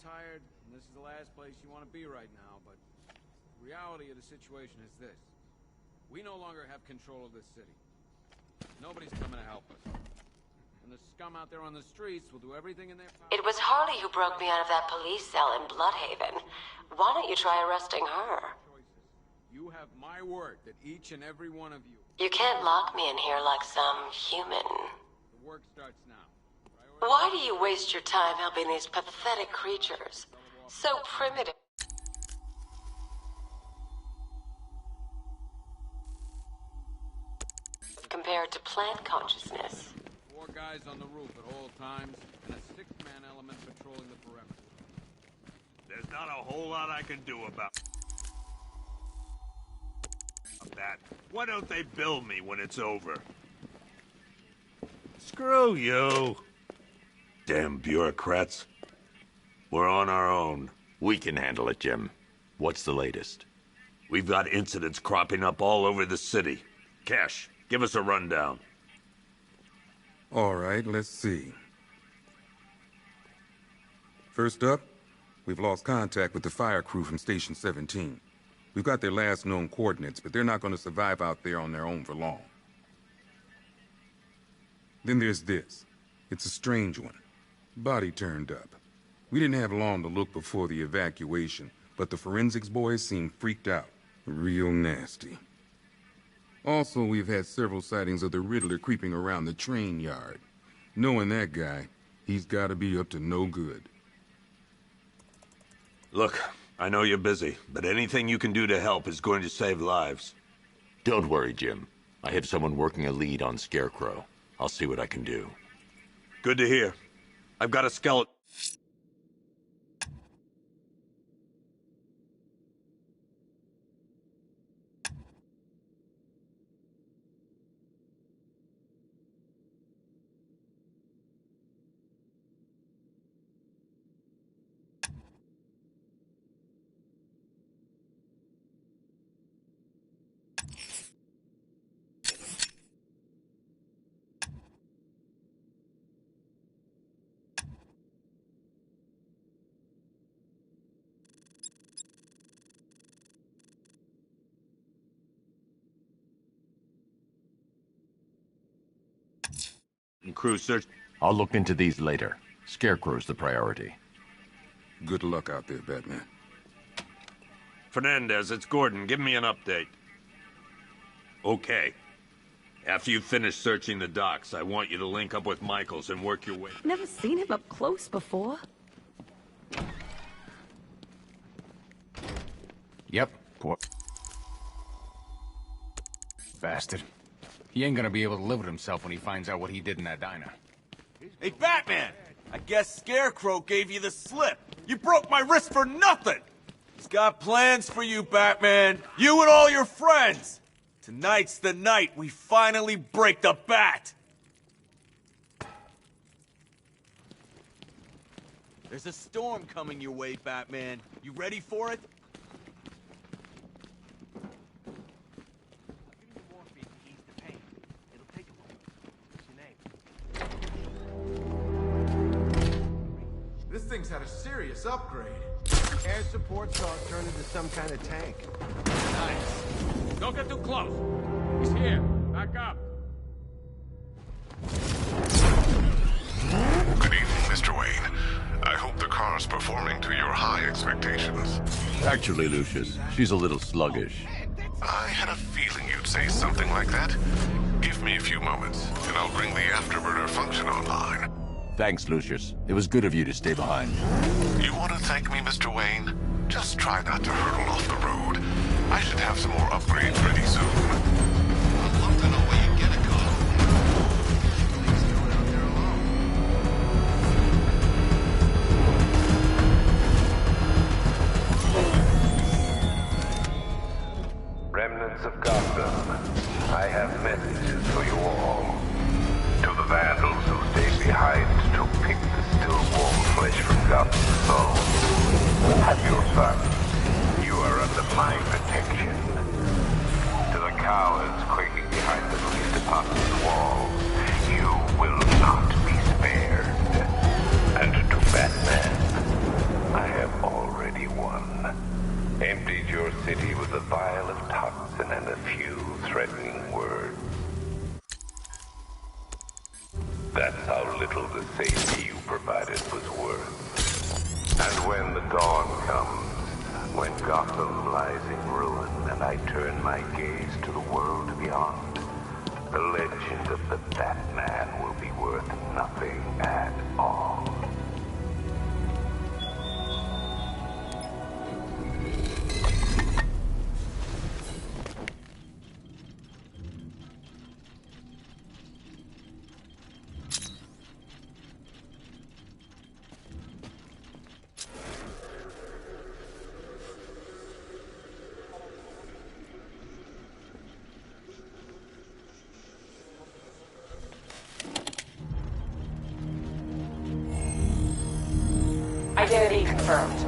tired, and this is the last place you want to be right now, but the reality of the situation is this. We no longer have control of this city. Nobody's coming to help us. And the scum out there on the streets will do everything in their power. It was Harley who broke me out of that police cell in Bloodhaven. Why don't you try arresting her? You have my word that each and every one of you... You can't lock me in here like some human. The work starts now. Why do you waste your time helping these pathetic creatures? So primitive. Compared to plant consciousness. 4 guys on the roof at all times, and a 6-man element patrolling the perimeter. There's not a whole lot I can do about that. Why don't they bill me when it's over? Screw you. Damn bureaucrats. We're on our own. We can handle it, Jim. What's the latest? We've got incidents cropping up all over the city. Cash, give us a rundown. All right, let's see. First up, we've lost contact with the fire crew from Station 17. We've got their last known coordinates, but they're not going to survive out there on their own for long. Then there's this. It's a strange one. Body turned up. We didn't have long to look before the evacuation, but the forensics boys seemed freaked out. Real nasty. Also, we've had several sightings of the Riddler creeping around the train yard. Knowing that guy, he's got to be up to no good. Look, I know you're busy, but anything you can do to help is going to save lives. Don't worry, Jim. I have someone working a lead on Scarecrow. I'll see what I can do. Good to hear. I've got a skeleton. Crew search. I'll look into these later. Scarecrow's the priority. Good luck out there, Batman. Fernandez, it's Gordon. Give me an update. Okay. After you've finished searching the docks, I want you to link up with Michaels and work your way... Never seen him up close before. Yep. Poor bastard. He ain't gonna be able to live with himself when he finds out what he did in that diner. Hey, Batman! I guess Scarecrow gave you the slip. You broke my wrist for nothing! He's got plans for you, Batman. You and all your friends. Tonight's the night we finally break the bat. There's a storm coming your way, Batman. You ready for it? This thing's had a serious upgrade. Air support saw it turn into some kind of tank. Nice. Don't get too close. He's here. Back up. Good evening, Mr. Wayne. I hope the car's performing to your high expectations. Actually, Lucius, she's a little sluggish. I had a feeling you'd say something like that. Give me a few moments, and I'll bring the afterburner function online. Thanks, Lucius. It was good of you to stay behind. You want to thank me, Mr. Wayne? Just try not to hurtle off the road. I should have some more upgrades ready soon. I'd love to know where you get it going. Things going out there alone. Remnants of Gotham, I have messages for you all. To the vandals who stayed behind to pick the still warm flesh from Gotham's bones. Have your fun. You are under my protection. To the cowards quaking behind the police department's walls, you will not be spared. And to Batman, I That's how little the safety you provided was worth. And when the dawn comes, when Gotham lies in ruin and I turn my gaze to the world beyond, the legend of the Batman will be worth nothing at all. Identity confirmed.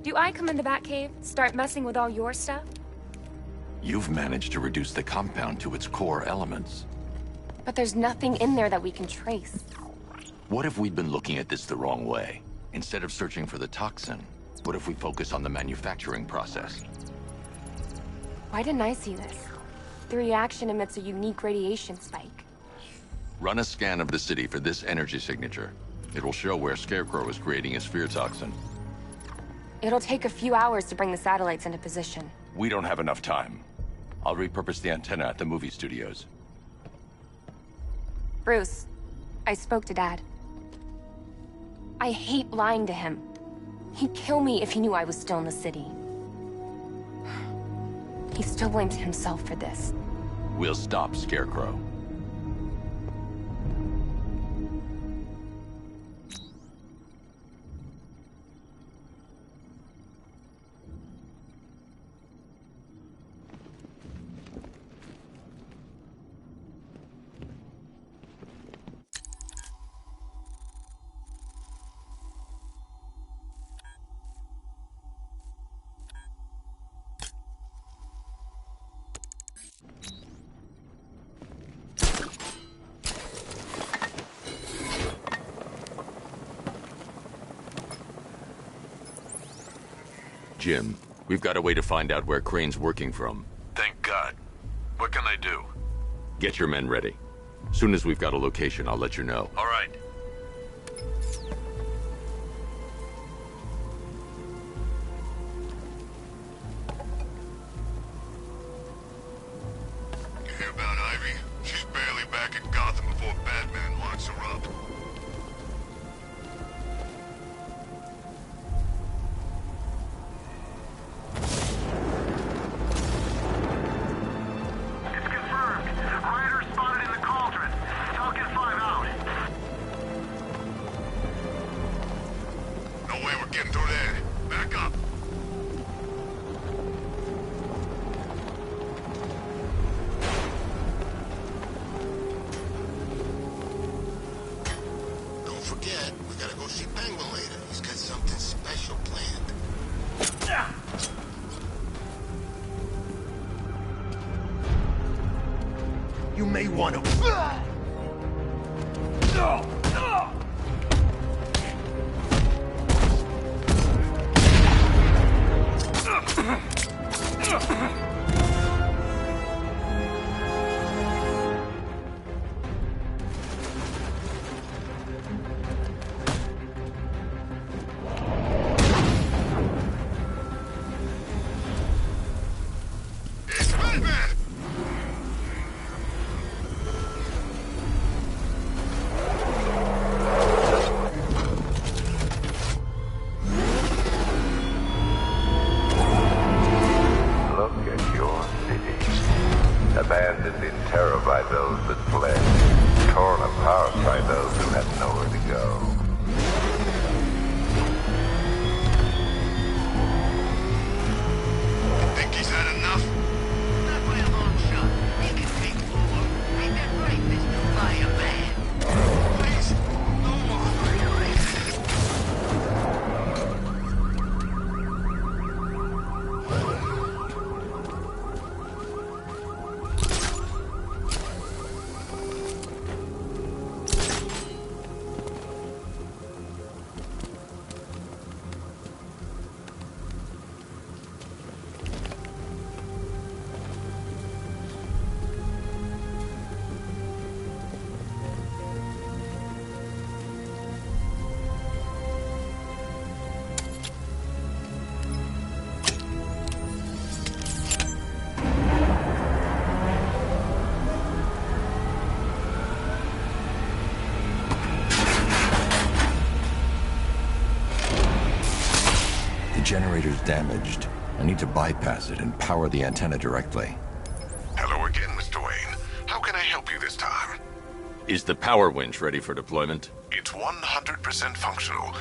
Do I come in the Batcave, start messing with all your stuff? You've managed to reduce the compound to its core elements. But there's nothing in there that we can trace. What if we'd been looking at this the wrong way? Instead of searching for the toxin, what if we focus on the manufacturing process? Why didn't I see this? The reaction emits a unique radiation spike. Run a scan of the city for this energy signature. It will show where Scarecrow is creating his fear toxin. It'll take a few hours to bring the satellites into position. We don't have enough time. I'll repurpose the antenna at the movie studios. Bruce, I spoke to Dad. I hate lying to him. He'd kill me if he knew I was still in the city. He still blames himself for this. We'll stop Scarecrow. Jim, we've got a way to find out where Crane's working from. Thank God. What can I do? Get your men ready. Soon as we've got a location, I'll let you know. All right. You hear about Ivy? She's barely back in Gotham before Batman locks her up. You may want to... abandoned in terror by those that fled, torn apart by those who had nowhere to go. Think he's had enough? Not by a long shot. We can take over. Ain't that right, Mr. Fireman? Please, no. generator's damaged. I need to bypass it and power the antenna directly. Hello again, Mr. Wayne. How can I help you this time? Is the power winch ready for deployment? It's 100% functional,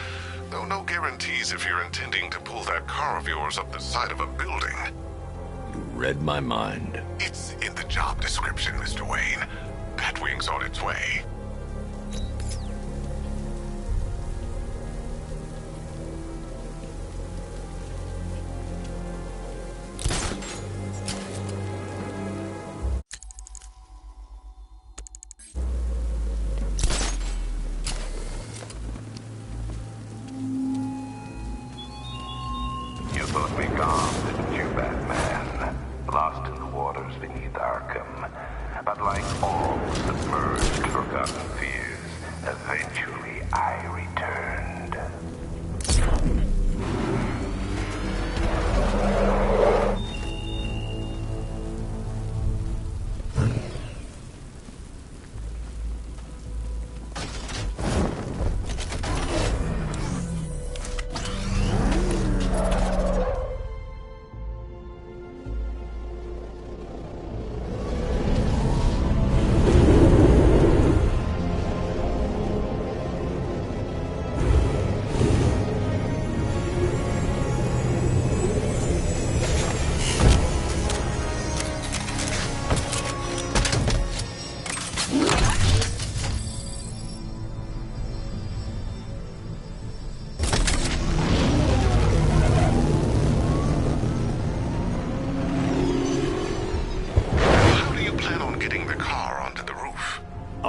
though no guarantees if you're intending to pull that car of yours up the side of a building. You read my mind. It's in the job description, Mr. Wayne. Batwing's on its way. You thought me gone, didn't you, Batman? Lost in the waters beneath Arkham. But like all submerged, forgotten fears, eventually I returned.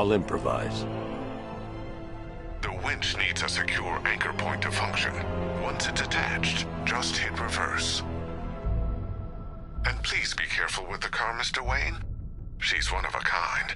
I'll improvise. The winch needs a secure anchor point to function. Once it's attached, just hit reverse. And please be careful with the car, Mr. Wayne. She's one of a kind.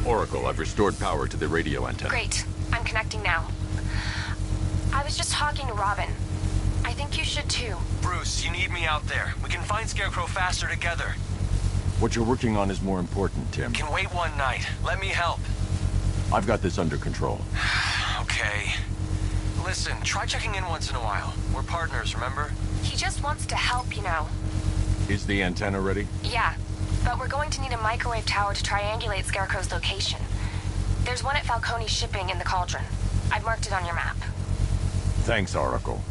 Oracle, I've restored power to the radio antenna. Great. I'm connecting now. I was just talking to Robin. I think you should too. Bruce, you need me out there. We can find Scarecrow faster together. What you're working on is more important, Tim. Can wait one night. Let me help. I've got this under control. Okay. Listen, try checking in once in a while. We're partners, remember? He just wants to help, you know. Is the antenna ready? Yeah, but we're going to need a microwave tower to triangulate Scarecrow's location. There's one at Falcone's shipping in the Cauldron. I've marked it on your map. Thanks, Oracle.